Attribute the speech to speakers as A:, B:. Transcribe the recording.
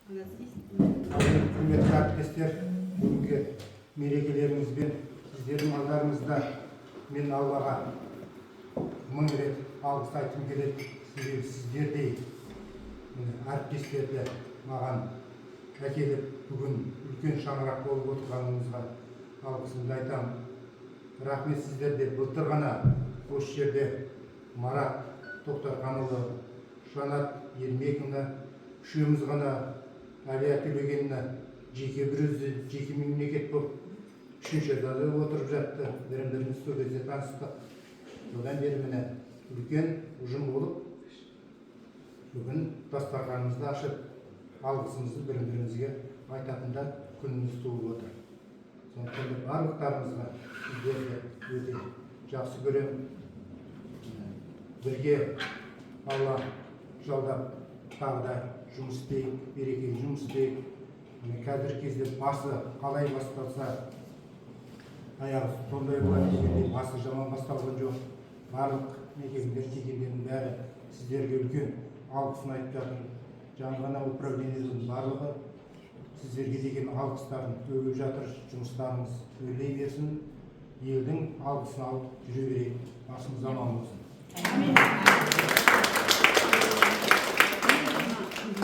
A: Құрметті әріптестер, бүгінгі мерекелеріңізбен сіздердің алдарыңызда мен Аллаға мың рет алғыс айтқым келеді. Себебі сіздердей әріптестерді маған әкеліп, бүгін үлкен шаңырақ болып отырғаныңызға алғысымды айтамын. Рахмет сіздерде. Былтыр ғана осы жерде Марат Тоқтарханұлы, Жанат Ермекұлы, үшеуміз ғана Әлия Төлегенівна жеке бір өзі, жеке мемлекет болып, үшінші этажда отырып жатты. Бірін-біріміз сол кезде таныстық. Содан бері міне үлкен ұжым болып, бүгін дастарханымызды ашып, алғысымызды бірін-бірімізге айтатында күніміз туып отыр. Сондықтан барлықтарыңызға сіздерді өте жақсы көремін. Бірге Алла жалдап тағы да жұмыс істейік, берекелі жұмыс істейік. Қазіргі кезде басы қалай басталса, аяғы сондай болады дегендей, басы жаман басталған жоқ. Барлық мекемелер, текемдердің бәрі сіздерге үлкен алғысын айтып жатыр. Жаңа ғана управлениенің барлығы сіздерге деген алғыстарын төгіп жатыр. Жұмыстарыңыз өрлей берсін, елдің алғысын алып жүре берейік. Басымыз аман болсын.